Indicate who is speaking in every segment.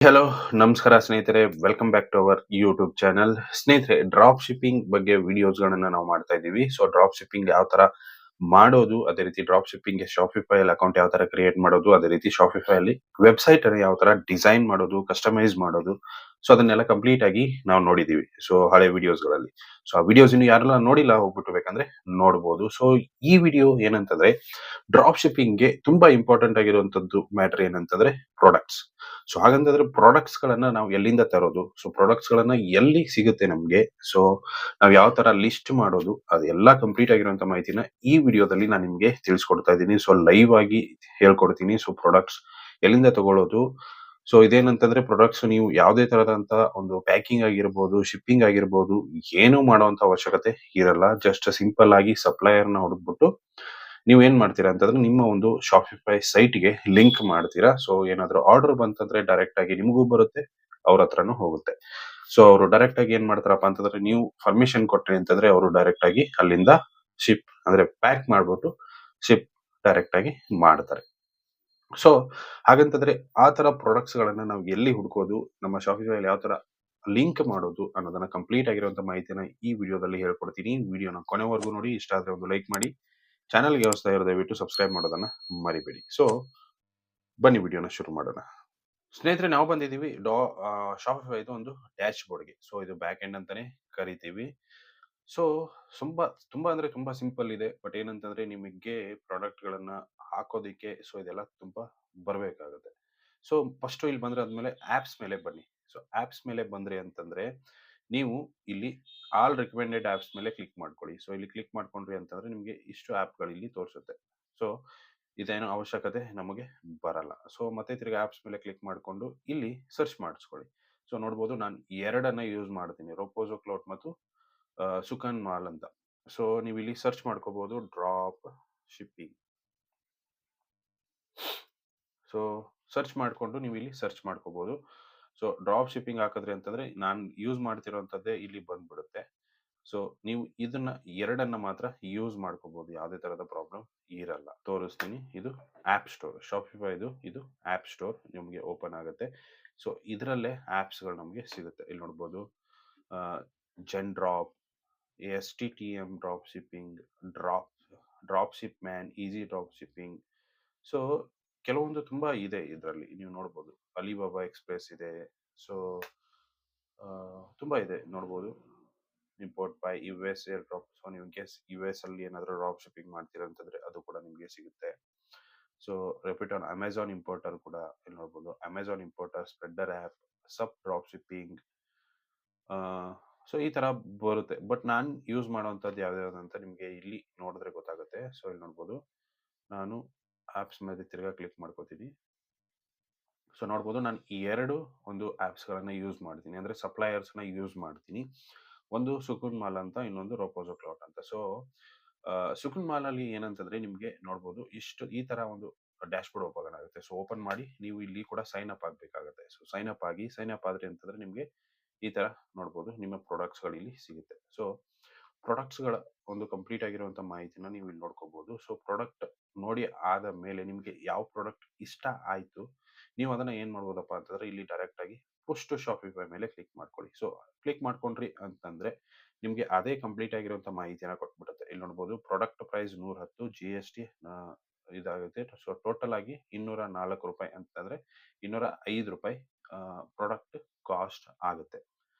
Speaker 1: Hello, ನಮಸ್ಕಾರ ಸ್ನೇಹಿತರೆ. Welcome back to our YouTube channel. ಸ್ನೇಹಿತರೆ, ಡ್ರಾಪ್ ಶಿಪ್ಪಿಂಗ್ ಬಗ್ಗೆ ವಿಡಿಯೋಸ್‌ಗಳನ್ನ ನಾವು ಮಾಡ್ತಾ ಇದ್ದೀವಿ. ಸೊ, ಡ್ರಾಪ್ ಶಿಪ್ಪಿಂಗ್ ಯಾವ ತರ ಮಾಡೋದು, ಅದೇ ರೀತಿ ಡ್ರಾಪ್ ಶಿಪ್ಪಿಂಗ್‌ಗೆ ಶಾಪಿಫೈಯಲ್ಲಿ ಅಕೌಂಟ್ ಯಾವ ತರ ಕ್ರಿಯೇಟ್ ಮಾಡೋದು, ಅದೇ ರೀತಿ ಶಾಪಿಫೈಯಲ್ಲಿ ವೆಬ್‌ಸೈಟ್ ಅನ್ನು ಯಾವ ತರ ಡಿಸೈನ್ ಮಾಡೋದು, ಕಸ್ಟಮೈಸ್ ಮಾಡೋದು. ಸೊ, ಅದನ್ನೆಲ್ಲ ಕಂಪ್ಲೀಟ್ ಆಗಿ ನಾವು ನೋಡಿದ್ದೀವಿ. ಸೊ, ಹಳೆ ವಿಡಿಯೋಸ್‌ಗಳಲ್ಲಿ. ಸೊ, ಆ ವಿಡಿಯೋಸ್ ಇನ್ನು ಯಾರೆಲ್ಲ ನೋಡಿಲ್ಲ ಹೋಗ್ಬಿಟ್ಟು ಬೇಕಂದ್ರೆ ನೋಡ್ಬೋದು. ಸೊ, ಈ ವಿಡಿಯೋ ಏನಂತಂದ್ರೆ ಡ್ರಾಪ್ ಶಿಪ್ಪಿಂಗ್‌ಗೆ ತುಂಬಾ ಇಂಪಾರ್ಟೆಂಟ್ ಆಗಿರುವಂತದ್ದು ಮ್ಯಾಟರ್ ಏನಂತಂದ್ರೆ ಪ್ರಾಡಕ್ಟ್ಸ್. ಸೊ ಹಾಗಂತಂದ್ರೆ ಪ್ರಾಡಕ್ಟ್ಸ್ ಗಳನ್ನ ನಾವು ಎಲ್ಲಿಂದ ತರೋದು? ಸೊ ಪ್ರಾಡಕ್ಟ್ಸ್ ಗಳನ್ನ ಎಲ್ಲಿ ಸಿಗುತ್ತೆ ನಮ್ಗೆ? ಸೊ ನಾವ್ ಯಾವ ತರ ಲಿಸ್ಟ್ ಮಾಡೋದು? ಅದೆಲ್ಲ ಕಂಪ್ಲೀಟ್ ಆಗಿರುವಂತ ಮಾಹಿತಿನ ಈ ವಿಡಿಯೋದಲ್ಲಿ ನಾನು ನಿಮ್ಗೆ ತಿಳಿಸ್ಕೊಡ್ತಾ ಇದ್ದೀನಿ. ಸೊ ಲೈವ್ ಆಗಿ ಹೇಳ್ಕೊಡ್ತೀನಿ. ಸೊ ಪ್ರಾಡಕ್ಟ್ಸ್ ಎಲ್ಲಿಂದ ತಗೊಳ್ಳೋದು? ಸೊ ಇದೇನಂತಂದ್ರೆ ಪ್ರಾಡಕ್ಟ್ಸ್ ನೀವು ಯಾವುದೇ ತರದಂತ ಒಂದು ಪ್ಯಾಕಿಂಗ್ ಆಗಿರ್ಬೋದು, ಶಿಪ್ಪಿಂಗ್ ಆಗಿರ್ಬೋದು, ಏನೂ ಮಾಡುವಂತ ಅವಶ್ಯಕತೆ ಇರಲ್ಲ. ಜಸ್ಟ್ ಸಿಂಪಲ್ ಆಗಿ ಸಪ್ಲೈಯರ್‌ನ ಹುಡುಕ್ಬಿಟ್ಟು ನೀವೇನ್ ಮಾಡ್ತೀರಾ ಅಂತಂದ್ರೆ ನಿಮ್ಮ ಒಂದು ಶಾಪಿಫೈ ಸೈಟ್‌ಗೆ ಲಿಂಕ್ ಮಾಡ್ತೀರಾ. ಸೊ ಏನಾದ್ರು ಆರ್ಡರ್ ಬಂತಂದ್ರೆ ಡೈರೆಕ್ಟ್ ಆಗಿ ನಿಮಗೂ ಬರುತ್ತೆ, ಅವ್ರ ಹತ್ರನೂ ಹೋಗುತ್ತೆ. ಸೊ ಅವರು ಡೈರೆಕ್ಟ್ ಆಗಿ ಏನ್ ಮಾಡ್ತಾರಪ್ಪ ಅಂತಂದ್ರೆ ನೀವು ಪರ್ಮಿಷನ್ ಕೊಟ್ರಿ ಅಂತಂದ್ರೆ ಅವರು ಡೈರೆಕ್ಟ್ ಆಗಿ ಅಲ್ಲಿಂದ ಶಿಪ್ ಅಂದ್ರೆ ಪ್ಯಾಕ್ ಮಾಡ್ಬಿಟ್ಟು ಶಿಪ್ ಡೈರೆಕ್ಟ್ ಆಗಿ ಮಾಡ್ತಾರೆ. ಸೊ ಹಾಗಂತಂದ್ರೆ ಆ ತರ ಪ್ರಾಡಕ್ಟ್ಸ್ ಗಳನ್ನ ನಾವು ಎಲ್ಲಿ ಹುಡುಕೋದು, ನಮ್ಮ ಶಾಪಿಫೈಯಲ್ಲಿ ಯಾವ ತರ ಲಿಂಕ್ ಮಾಡೋದು ಅನ್ನೋದನ್ನ ಕಂಪ್ಲೀಟ್ ಆಗಿರುವಂತ ಮಾಹಿತಿನ ಈ ವಿಡಿಯೋದಲ್ಲಿ ಹೇಳ್ಕೊಡ್ತೀನಿ. ವಿಡಿಯೋನ ಕೊನೆವರೆಗೂ ನೋಡಿ. ಇಷ್ಟ ಆದ್ರೆ ಒಂದು ಲೈಕ್ ಮಾಡಿ. ಚಾನಲ್‌ಗೆ ಹೊಸದಾಗಿ ದಯವಿಟ್ಟು ಸಬ್ಸ್ಕ್ರೈಬ್ ಮಾಡೋದನ್ನ ಮರಿಬೇಡಿ. ಸೊ ಬನ್ನಿ ವಿಡಿಯೋನ ಶುರು ಮಾಡೋಣ. ಸ್ನೇಹಿತರೆ, ನಾವು ಬಂದಿದ್ದೀವಿ ಶಾಪಿಫೈದು ಒಂದು ಡ್ಯಾಶ್ ಬೋರ್ಡ್‌ಗೆ. ಸೊ ಇದು ಬ್ಯಾಕ್ ಎಂಡ್ ಅಂತಾನೆ ಕರಿತೀವಿ. ಸೊ ತುಂಬಾ ತುಂಬಾ ಅಂದ್ರೆ ತುಂಬಾ ಸಿಂಪಲ್ ಇದೆ. ಬಟ್ ಏನಂತಂದ್ರೆ ನಿಮಗೆ ಪ್ರಾಡಕ್ಟ್‌ಗಳನ್ನ ಹಾಕೋದಿಕ್ಕೆ ಸೊ ಇದೆಲ್ಲ ತುಂಬಾ ಬರ್ಬೇಕಾಗುತ್ತೆ. ಸೊ ಫಸ್ಟು ಇಲ್ಲಿ ಬಂದ್ರೆ ಆದ್ಮೇಲೆ ಆಪ್ಸ್ ಮೇಲೆ ಬನ್ನಿ. ಸೊ ಆಪ್ಸ್ ಮೇಲೆ ಬಂದ್ರಿ ಅಂತಂದ್ರೆ ನೀವು ಇಲ್ಲಿ ಆಲ್ ರಿಕಮೆಂಡೆಡ್ ಆಪ್ಸ್ ಮೇಲೆ ಕ್ಲಿಕ್ ಮಾಡ್ಕೊಳ್ಳಿ. ಸೊ ಇಲ್ಲಿ ಕ್ಲಿಕ್ ಮಾಡ್ಕೊಂಡ್ರಿ ಅಂತಂದ್ರೆ ನಿಮಗೆ ಇಷ್ಟು ಆಪ್‌ಗಳು ಇಲ್ಲಿ ತೋರಿಸುತ್ತೆ. ಸೊ ಇದೇನು ಅವಶ್ಯಕತೆ ನಮಗೆ ಬರಲ್ಲ. ಸೊ ಮತ್ತೆ ತಿರ್ಗಿ ಆಪ್ಸ್ ಮೇಲೆ ಕ್ಲಿಕ್ ಮಾಡ್ಕೊಂಡು ಇಲ್ಲಿ ಸರ್ಚ್ ಮಾಡಿಸ್ಕೊಳ್ಳಿ. ಸೊ ನೋಡ್ಬೋದು ನಾನು 2 ಯೂಸ್ ಮಾಡ್ತೀನಿ. ರೊಪೋಸೋ ಕ್ಲೌಡ್ ಮತ್ತು ಸುಖಾನ್ ಮಾಲ್ ಅಂತ. ಸೊ ನೀವು ಇಲ್ಲಿ ಸರ್ಚ್ ಮಾಡ್ಕೋಬಹುದು ಡ್ರಾಪ್ ಶಿಪ್ಪಿಂಗ್. ಸೊ ಸರ್ಚ್ ಮಾಡ್ಕೊಂಡು ನೀವು ಇಲ್ಲಿ ಸರ್ಚ್ ಮಾಡ್ಕೋಬಹುದು. ಸೊ ಡ್ರಾಪ್ ಶಿಪ್ಪಿಂಗ್ ಹಾಕಿದ್ರಿ ಅಂತಂದ್ರೆ ನಾನು ಯೂಸ್ ಮಾಡ್ತಿರೋಂಥದ್ದೇ ಇಲ್ಲಿ ಬಂದ್ಬಿಡುತ್ತೆ. ಸೊ ನೀವು ಇದನ್ನ 2 ಮಾತ್ರ ಯೂಸ್ ಮಾಡ್ಕೋಬಹುದು. ಯಾವುದೇ ತರದ ಪ್ರಾಬ್ಲಮ್ ಇರಲ್ಲ. ತೋರಿಸ್ತೀನಿ. ಇದು ಆಪ್ ಸ್ಟೋರ್. ಶಾಪಿಫೈದು ಇದು ಆಪ್ ಸ್ಟೋರ್ ನಿಮಗೆ ಓಪನ್ ಆಗುತ್ತೆ. ಸೊ ಇದರಲ್ಲೇ ಆಪ್ಸ್‌ಗಳು ನಮಗೆ ಸಿಗುತ್ತೆ. ಇಲ್ಲಿ ನೋಡ್ಬೋದು Zendrop, STTM drop shipping, drop drop ship man, easy drop shipping. So ಕೆಲವೊಂದು ತುಂಬಾ ಇದೆ ಇದರಲ್ಲಿ. ನೀವು ನೋಡ್ಬೋದು. ಅಲಿಬಾಬಾ ಎಕ್ಸ್‌ಪ್ರೆಸ್ ಇದೆ. ಸೊ ತುಂಬಾ ಇದೆ ನೋಡ್ಬೋದು. Import by US air drop. So ನೀವು ಇನ್ ಕೇಸ್ ಯು.ಎಸ್ ಅಲ್ಲಿ ಏನಾದ್ರು ಡ್ರಾಪ್ ಶಿಪ್ಪಿಂಗ್ ಮಾಡ್ತೀರಾ ಅಂತಂದ್ರೆ ಅದು ಕೂಡ ನಿಮಗೆ ಸಿಗುತ್ತೆ. ಸೊ ರೆಪಿಟ್ ಆನ್ ಅಮೆಜಾನ್ ಇಂಪೋರ್ಟರ್ ಕೂಡ ಇಲ್ಲಿ ನೋಡ್ಬೋದು. ಅಮೆಜಾನ್ ಇಂಪೋರ್ಟರ್, ಸ್ಪ್ರೆಡ್ಡರ್ ಆಪ್, ಸಬ್ ಡ್ರಾಪ್ ಶಿಪ್ಪಿಂಗ್. ಆ ಸೊ ಈ ತರ ಬರುತ್ತೆ. ಬಟ್ ನಾನ್ ಯೂಸ್ ಮಾಡುವಂತದ್ದು ಯಾವ್ದು ಅಂತ ನಿಮ್ಗೆ ಇಲ್ಲಿ ನೋಡಿದ್ರೆ ಗೊತ್ತಾಗುತ್ತೆ. ಸೊ ಇಲ್ಲಿ ನೋಡ್ಬೋದು. ನಾನು ಆಪ್ಸ್ ಮೇಲೆ ತಿರ್ಗಾ ಕ್ಲಿಕ್ ಮಾಡ್ಕೋತೀನಿ. ಸೊ ನೋಡ್ಬೋದು ನಾನು ಈ 2 ಒಂದು ಆಪ್ಸ್‌ಗಳನ್ನ ಯೂಸ್ ಮಾಡ್ತೀನಿ. ಅಂದ್ರೆ ಸಪ್ಲೈಯರ್ಸ್‌ನ ಯೂಸ್ ಮಾಡ್ತೀನಿ. ಒಂದು ಸುಕುನ್ ಮಾಲ್ ಅಂತ, ಇನ್ನೊಂದು ರೊಪೋಸೋ ಕ್ಲೌಡ್ ಅಂತ. ಸೊ ಸುಕುನ್ ಮಾಲಲ್ಲಿ ಏನಂತಂದ್ರೆ ನಿಮ್ಗೆ ನೋಡ್ಬೋದು ಇಷ್ಟು ಈ ತರ ಒಂದು ಡ್ಯಾಶ್‌ಬೋರ್ಡ್ ಓಪನ್ ಆಗುತ್ತೆ. ಸೊ ಓಪನ್ ಮಾಡಿ ನೀವು ಇಲ್ಲಿ ಕೂಡ ಸೈನ್ ಅಪ್ ಆಗ್ಬೇಕಾಗುತ್ತೆ. ಸೊ ಸೈನ್ ಅಪ್ ಆದ್ರಿ ಅಂತಂದ್ರೆ ನಿಮ್ಗೆ ಈ ತರ ನೋಡ್ಬೋದು ನಿಮ್ಮ ಪ್ರಾಡಕ್ಟ್ಸ್‌ಗಳು ಇಲ್ಲಿ ಸಿಗುತ್ತೆ. ಸೊ ಪ್ರಾಡಕ್ಟ್ಸ್‌ಗಳ ಒಂದು ಕಂಪ್ಲೀಟ್ ಆಗಿರುವಂತ ಮಾಹಿತಿನ ನೀವು ಇಲ್ಲಿ ನೋಡ್ಕೋಬಹುದು. ಸೊ ಪ್ರಾಡಕ್ಟ್ ನೋಡಿ ಆದ ಮೇಲೆ ನಿಮ್ಗೆ ಯಾವ ಪ್ರಾಡಕ್ಟ್ ಇಷ್ಟ ಆಯ್ತು, ನೀವು ಅದನ್ನ ಏನ್ ಮಾಡ್ಬೋದಪ್ಪ ಅಂತಂದ್ರೆ ಇಲ್ಲಿ ಡೈರೆಕ್ಟ್ ಆಗಿ ಪುಶ್ ಟು ಶಾಪಿಫೈ ಮೇಲೆ ಕ್ಲಿಕ್ ಮಾಡ್ಕೊಳ್ಳಿ. ಸೊ ಕ್ಲಿಕ್ ಮಾಡ್ಕೊಂಡ್ರಿ ಅಂತಂದ್ರೆ ನಿಮ್ಗೆ ಅದೇ ಕಂಪ್ಲೀಟ್ ಆಗಿರುವಂತ ಮಾಹಿತಿನ ಕೊಟ್ಬಿಡುತ್ತೆ. ಇಲ್ಲಿ ನೋಡ್ಬೋದು ಪ್ರಾಡಕ್ಟ್ ಪ್ರೈಸ್ 110, ಜಿ.ಎಸ್.ಟಿ ಇದಾಗುತ್ತೆ. ಸೊ ಟೋಟಲ್ ಆಗಿ ₹204 ಅಂತಂದ್ರೆ ₹205 ಪ್ರಾಡಕ್ಟ್ ಕಾಸ್ಟ್ ಆಗುತ್ತೆ.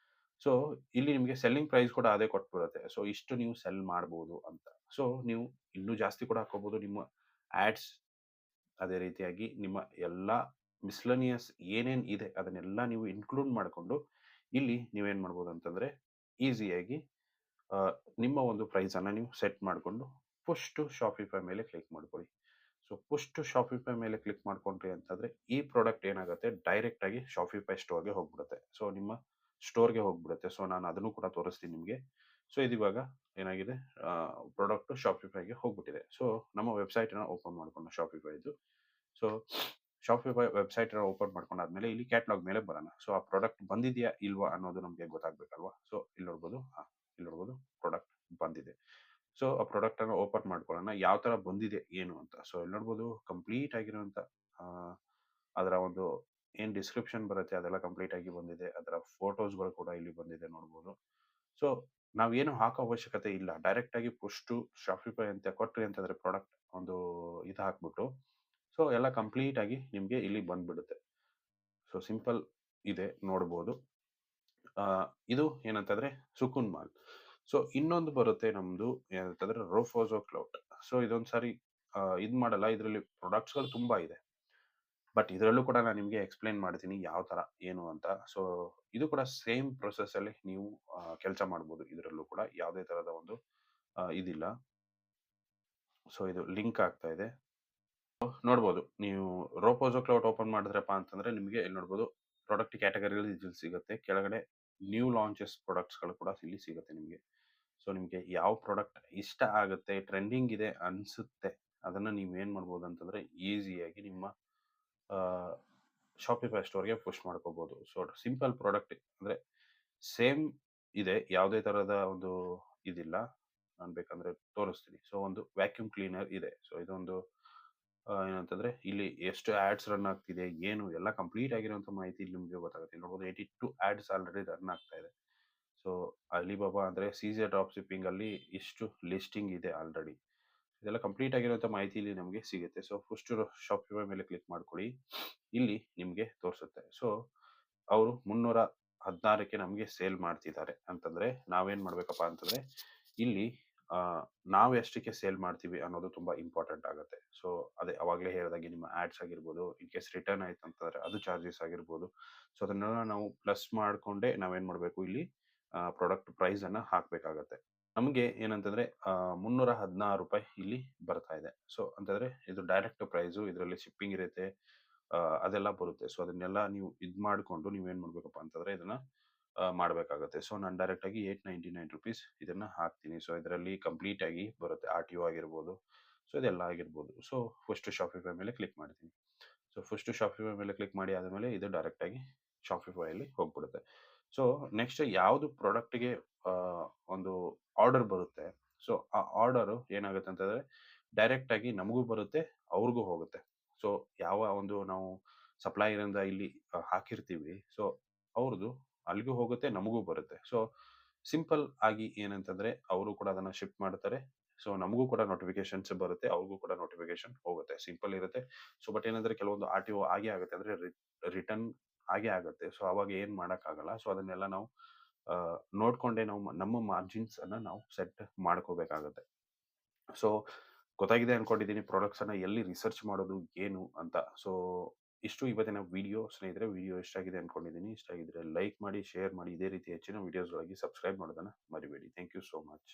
Speaker 1: ಸೊ ಇಲ್ಲಿ ನಿಮ್ಗೆ ಸೆಲ್ಲಿಂಗ್ ಪ್ರೈಸ್ ಕೂಡ ಅದೇ ಕೊಟ್ಬಿಡುತ್ತೆ. ಸೊ ಇಷ್ಟು ನೀವು ಸೆಲ್ ಮಾಡ್ಬೋದು ಅಂತ. ಸೊ ನೀವು ಇನ್ನೂ ಜಾಸ್ತಿ ಕೂಡ ಹಾಕೋಬಹುದು. ನಿಮ್ಮ ಆಡ್ಸ್, ಅದೇ ರೀತಿಯಾಗಿ ನಿಮ್ಮ ಎಲ್ಲಾ ಮಿಸ್ಲೆನಿಯಸ್ ಏನೇನ್ ಇದೆ ಅದನ್ನೆಲ್ಲ ನೀವು ಇನ್ಕ್ಲೂಡ್ ಮಾಡ್ಕೊಂಡು ಇಲ್ಲಿ ನೀವೇನ್ ಮಾಡ್ಬೋದು ಅಂತಂದ್ರೆ ಈಸಿಯಾಗಿ ಆ, ನಿಮ್ಮ ಒಂದು ಪ್ರೈಸ್ ಅನ್ನ ನೀವು ಸೆಟ್ ಮಾಡ್ಕೊಂಡು ಪುಶ್ ಟು ಶಾಪಿಫೈ ಮೇಲೆ ಕ್ಲಿಕ್ ಮಾಡ್ಕೊಳ್ಳಿ. ಸೊ ಪುಶ್ ಟು ಶಾಪಿಫೈ ಮೇಲೆ ಕ್ಲಿಕ್ ಮಾಡ್ಕೊಂಡ್ರಿ ಅಂತಂದ್ರೆ ಈ ಪ್ರಾಡಕ್ಟ್ ಏನಾಗುತ್ತೆ ಡೈರೆಕ್ಟ್ ಆಗಿ ಶಾಪಿಫೈ ಸ್ಟೋರ್ಗೆ ಹೋಗ್ಬಿಡುತ್ತೆ. ಸೊ ನಿಮ್ಮ ಸ್ಟೋರ್ಗೆ ಹೋಗ್ಬಿಡುತ್ತೆ. ಸೊ ನಾನು ಅದನ್ನು ಕೂಡ ತೋರಿಸ್ತೀನಿ ನಿಮಗೆ. ಸೊ ಇದಿವಾಗ ಏನಾಗಿದೆ, ಪ್ರಾಡಕ್ಟ್ ಶಾಪಿಫೈಗೆ ಹೋಗ್ಬಿಟ್ಟಿದೆ. ಸೊ ನಮ್ಮ ವೆಬ್ಸೈಟ್ ಅನ್ನ ಓಪನ್ ಮಾಡ್ಕೊಂಡು ಶಾಪಿಫೈದು. ಸೊ ಶಾಪಿಫೈ ವೆಬ್ಸೈಟ್ ಓಪನ್ ಮಾಡ್ಕೊಂಡಾದ್ಮೇಲೆ ಇಲ್ಲಿ ಕ್ಯಾಟ್ಲಾಗ್ ಮೇಲೆ ಬರೋಣ. ಸೊ ಆ ಪ್ರಾಡಕ್ಟ್ ಬಂದಿದೆಯಾ ಇಲ್ವಾ ಅನ್ನೋದು ನಮಗೆ ಗೊತ್ತಾಗ್ಬೇಕಲ್ವಾ. ಸೊ ಇಲ್ಲಿ ನೋಡ್ಬೋದು. ಇಲ್ಲಿ ನೋಡ್ಬೋದು ಪ್ರಾಡಕ್ಟ್ ಬಂದಿದೆ. ಸೊ ಆ ಪ್ರಾಡಕ್ಟ್ ಅನ್ನು ಓಪನ್ ಮಾಡ್ಕೊಳ್ಳೋಣ. ಯಾವ ತರ ಬಂದಿದೆ ಏನು ಅಂತ. ಸೊ ಇಲ್ಲಿ ನೋಡ್ಬೋದು ಕಂಪ್ಲೀಟ್ ಆಗಿರುವಂತ ಆ, ಅದರ ಒಂದು ಏನ್ ಡಿಸ್ಕ್ರಿಪ್ಷನ್ ಬರುತ್ತೆ ಅದೆಲ್ಲ ಕಂಪ್ಲೀಟ್ ಆಗಿ ಬಂದಿದೆ. ಅದರ ಫೋಟೋಸ್‌ಗಳು ಕೂಡ ಇಲ್ಲಿ ಬಂದಿದೆ ನೋಡ್ಬೋದು. ಸೊ ನಾವೇನು ಹಾಕೋ ಅವಶ್ಯಕತೆ ಇಲ್ಲ. ಡೈರೆಕ್ಟ್ ಆಗಿ ಪುಶ್ ಟು ಶಾಪಿಫೈ ಅಂತ ಕೊಟ್ರಿ ಅಂತಂದ್ರೆ ಪ್ರಾಡಕ್ಟ್ ಒಂದು ಇದು ಹಾಕ್ಬಿಟ್ಟು, ಸೊ ಎಲ್ಲ ಕಂಪ್ಲೀಟ್ ಆಗಿ ನಿಮ್ಗೆ ಇಲ್ಲಿ ಬಂದ್ಬಿಡುತ್ತೆ. ಸೊ ಸಿಂಪಲ್ ಇದೆ ನೋಡ್ಬೋದು. ಇದು ಏನಂತಂದ್ರೆ ಸುಕೂನ್ ಮಾಲ್. ಸೊ ಇನ್ನೊಂದು ಬರುತ್ತೆ ನಮ್ದು ಏನಂತಂದ್ರೆ ರೋಫೋಸೋ ಕ್ಲೌಡ್. ಸೊ ಇದೊಂದ್ ಸಾರಿ ಇದ್ ಮಾಡಲ್ಲ. ಇದರಲ್ಲಿ ಪ್ರಾಡಕ್ಟ್ಸ್‌ಗಳು ತುಂಬಾ ಇದೆ. ಬಟ್ ಇದರಲ್ಲೂ ಕೂಡ ನಾನು ನಿಮ್ಗೆ ಎಕ್ಸ್‌ಪ್ಲೇನ್ ಮಾಡ್ತೀನಿ ಯಾವ ತರ ಏನು ಅಂತ. ಸೊ ಇದು ಕೂಡ ಸೇಮ್ ಪ್ರೊಸೆಸ್ ಅಲ್ಲಿ ನೀವು ಕೆಲ್ಸ ಮಾಡ್ಬೋದು. ಇದರಲ್ಲೂ ಕೂಡ ಯಾವುದೇ ತರದ ಒಂದು ಇದಿಲ್ಲ. ಸೊ ಇದು ಲಿಂಕ್ ಆಗ್ತಾ ಇದೆ. ನೋಡ್ಬೋದು ನೀವು ರೋಪೋಸೋ ಕ್ಲೌಡ್ ಓಪನ್ ಮಾಡಿದ್ರಪ್ಪ ಅಂತಂದ್ರೆ ನಿಮಗೆ ಇಲ್ಲಿ ನೋಡ್ಬೋದು ಪ್ರಾಡಕ್ಟ್ ಕ್ಯಾಟಗರಿಗಳು ಇಲ್ಲಿ ಸಿಗುತ್ತೆ. ಕೆಳಗಡೆ ನ್ಯೂ ಲಾಂಚಸ್ ಪ್ರಾಡಕ್ಟ್ಸ್‌ಗಳು ಕೂಡ ಇಲ್ಲಿ ಸಿಗುತ್ತೆ ನಿಮಗೆ. ಸೊ ನಿಮಗೆ ಯಾವ ಪ್ರಾಡಕ್ಟ್ ಇಷ್ಟ ಆಗುತ್ತೆ, ಟ್ರೆಂಡಿಂಗ್ ಇದೆ ಅನ್ಸುತ್ತೆ, ಅದನ್ನ ನೀವು ಏನ್ ಮಾಡ್ಬೋದು ಅಂತಂದ್ರೆ ಈಸಿಯಾಗಿ ನಿಮ್ಮ ಶಾಪಿಫೈ ಸ್ಟೋರ್‌ಗೆ ಪುಶ್ ಮಾಡ್ಕೋಬಹುದು. ಸೊ ಸಿಂಪಲ್ ಪ್ರಾಡಕ್ಟ್ ಅಂದ್ರೆ ಸೇಮ್ ಇದೆ. ಯಾವುದೇ ತರಹದ ಒಂದು ಇದಿಲ್ಲ. ನಾನು ಬೇಕಂದ್ರೆ ತೋರಿಸ್ತೀನಿ. ಸೊ ಒಂದು ವ್ಯಾಕ್ಯೂಮ್ ಕ್ಲೀನರ್ ಇದೆ. ಸೊ ಇದೊಂದು ಏನಂತಂದ್ರೆ ಇಲ್ಲಿ ಎಷ್ಟು ಆಡ್ಸ್ ರನ್ ಆಗ್ತಿದೆ, ಏನು ಎಲ್ಲ ಕಂಪ್ಲೀಟ್ ಆಗಿರುವಂತ ಮಾಹಿತಿ ಇಲ್ಲಿ ನಿಮಗೆ ಗೊತ್ತಾಗುತ್ತೆ. ಇಲ್ಲಿ ನೋಡ್ಬೋದು 82 ಆಡ್ಸ್ ಆಲ್ರೆಡಿ ರನ್ ಆಗ್ತಾ ಇದೆ. ಸೊ ಅಲಿಬಾಬಾ ಅಂದ್ರೆ ಸಿಜೆ ಡ್ರಾಪ್ ಶಿಪ್ಪಿಂಗ್ ಅಲ್ಲಿ ಇಷ್ಟು ಲಿಸ್ಟಿಂಗ್ ಇದೆ ಆಲ್ರೆಡಿ. ಇದೆಲ್ಲ ಕಂಪ್ಲೀಟ್ ಆಗಿರುವಂತ ಮಾಹಿತಿ ಇಲ್ಲಿ ನಮಗೆ ಸಿಗುತ್ತೆ. ಸೊ ಫಸ್ಟ್ ಶಾಪಿಫೈ ಮೇಲೆ ಕ್ಲಿಕ್ ಮಾಡ್ಕೊಳ್ಳಿ. ಇಲ್ಲಿ ನಿಮ್ಗೆ ತೋರಿಸುತ್ತೆ. ಸೊ ಅವರು 316ಕ್ಕೆ ನಮಗೆ ಸೇಲ್ ಮಾಡ್ತಿದ್ದಾರೆ ಅಂತಂದ್ರೆ ನಾವೇನ್ ಮಾಡ್ಬೇಕಪ್ಪ ಅಂತಂದ್ರೆ ಇಲ್ಲಿ ನಾವು ಎಷ್ಟಕ್ಕೆ ಸೇಲ್ ಮಾಡ್ತೀವಿ ಅನ್ನೋದು ತುಂಬಾ ಇಂಪಾರ್ಟೆಂಟ್ ಆಗುತ್ತೆ. ಸೊ ಅದೇ ಅವಾಗಲೇ ಹೇಳಿದಾಗೆ ನಿಮ್ಮ ಆಡ್ಸ್ ಆಗಿರ್ಬೋದು, ಇನ್ ಕೇಸ್ ರಿಟರ್ನ್ ಆಯ್ತು ಅಂತಂದ್ರೆ ಅದು ಚಾರ್ಜಸ್ ಆಗಿರ್ಬೋದು. ಸೊ ಅದನ್ನೆಲ್ಲ ನಾವು ಪ್ಲಸ್ ಮಾಡ್ಕೊಂಡೇ ನಾವೇನ್ ಮಾಡ್ಬೇಕು ಇಲ್ಲಿ ಪ್ರಾಡಕ್ಟ್ ಪ್ರೈಸ್ ಅನ್ನ ಹಾಕ್ಬೇಕಾಗತ್ತೆ. ನಮಗೆ ಏನಂತಂದ್ರೆ ₹316 ಇಲ್ಲಿ ಬರ್ತಾ ಇದೆ. ಸೊ ಅಂತಂದ್ರೆ ಇದು ಡೈರೆಕ್ಟ್ ಪ್ರೈಸು. ಇದರಲ್ಲಿ ಶಿಪ್ಪಿಂಗ್ ಇರುತ್ತೆ. ಅದೆಲ್ಲ ಬರುತ್ತೆ. ಸೊ ಅದನ್ನೆಲ್ಲ ನೀವು ಇದ್ ಮಾಡ್ಕೊಂಡು ನೀವೇನ್ ಮಾಡ್ಬೇಕಪ್ಪ ಅಂತಂದ್ರೆ ಇದನ್ನ ಮಾಡ್ಬೇಕಾಗತ್ತೆ. ಸೊ ನಾನು ಡೈರೆಕ್ಟ್ ಆಗಿ ₹899 ಇದನ್ನ ಹಾಕ್ತೀನಿ. ಸೊ ಇದರಲ್ಲಿ ಕಂಪ್ಲೀಟ್ ಆಗಿ ಬರುತ್ತೆ. ಆರ್-ಟಿ-ಒ ಆಗಿರ್ಬೋದು. ಸೊ ಇದೆಲ್ಲ ಆಗಿರ್ಬೋದು. ಸೊ ಫಸ್ಟ್ ಶಾಪಿಫೈ ಮೇಲೆ ಕ್ಲಿಕ್ ಮಾಡ್ತೀನಿ. ಸೊ ಫಸ್ಟ್ ಶಾಪಿಫೈ ಮೇಲೆ ಕ್ಲಿಕ್ ಮಾಡಿ ಆದ್ಮೇಲೆ ಇದು ಡೈರೆಕ್ಟ್ ಆಗಿ ಶಾಪಿಫೈ ಅಲ್ಲಿ ಹೋಗ್ಬಿಡುತ್ತೆ. ಸೊ ನೆಕ್ಸ್ಟ್ ಯಾವ್ದು ಪ್ರಾಡಕ್ಟ್‌ಗೆ ಒಂದು ಆರ್ಡರ್ ಬರುತ್ತೆ. ಸೊ ಆ ಆರ್ಡರ್ ಏನಾಗುತ್ತೆ ಅಂತಂದ್ರೆ ಡೈರೆಕ್ಟ್ ಆಗಿ ನಮಗೂ ಬರುತ್ತೆ, ಅವ್ರಿಗೂ ಹೋಗುತ್ತೆ. ಸೊ ಯಾವ ಒಂದು ನಾವು ಸಪ್ಲೈಯರ್ ಇಂದ ಇಲ್ಲಿ ಹಾಕಿರ್ತೀವಿ. ಸೊ ಅವ್ರದ್ದು ಅಲ್ಲಿಗೂ ಹೋಗುತ್ತೆ, ನಮಗೂ ಬರುತ್ತೆ. ಸೊ ಸಿಂಪಲ್ ಆಗಿ ಏನಂತಂದ್ರೆ ಅವರು ಕೂಡ ಅದನ್ನ ಶಿಪ್ ಮಾಡ್ತಾರೆ. ಸೊ ನಮಗೂ ಕೂಡ ನೋಟಿಫಿಕೇಶನ್ಸ್ ಬರುತ್ತೆ, ಅವ್ರಿಗೂ ಕೂಡ ನೋಟಿಫಿಕೇಶನ್ ಹೋಗುತ್ತೆ. ಸಿಂಪಲ್ ಇರುತ್ತೆ. ಸೊ ಬಟ್ ಏನಂದ್ರೆ ಕೆಲವೊಂದು ಆರ್-ಟಿ-ಒ ಆಗೇ ಆಗುತ್ತೆ. ಅಂದ್ರೆ ರಿಟರ್ನ್ ಆಗೇ ಆಗುತ್ತೆ. ಸೊ ಅವಾಗ ಏನ್ ಮಾಡಕ್ಕಾಗಲ್ಲ. ಸೊ ಅದನ್ನೆಲ್ಲ ನಾವು ನೋಡ್ಕೊಂಡೇ ನಾವು ನಮ್ಮ ಮಾರ್ಜಿನ್ಸ್ ಅನ್ನ ನಾವು ಸೆಟ್ ಮಾಡ್ಕೋಬೇಕಾಗತ್ತೆ. ಸೊ ಗೊತ್ತಾಗಿದೆ ಅನ್ಕೊಂಡಿದ್ದೀನಿ ಪ್ರಾಡಕ್ಟ್ಸ್ ಅನ್ನ ಎಲ್ಲಿ ರಿಸರ್ಚ್ ಮಾಡೋದು ಏನು ಅಂತ. ಸೊ ಇಷ್ಟು ಇವತ್ತಿನ ವಿಡಿಯೋ ಸ್ನೇಹಿತರೆ. ವಿಡಿಯೋ ಇಷ್ಟ ಆಗಿದೆ ಅನ್ಕೊಂಡಿದ್ದೀನಿ. ಇಷ್ಟ ಆಗಿದ್ರೆ ಲೈಕ್ ಮಾಡಿ, ಶೇರ್ ಮಾಡಿ. ಇದೇ ರೀತಿ ಹೆಚ್ಚಿನ ವಿಡಿಯೋಸ್‌ಗಾಗಿ ಸಬ್ಸ್ಕ್ರೈಬ್ ಮಾಡೋದನ್ನ ಮರಿಬೇಡಿ. Thank you so much.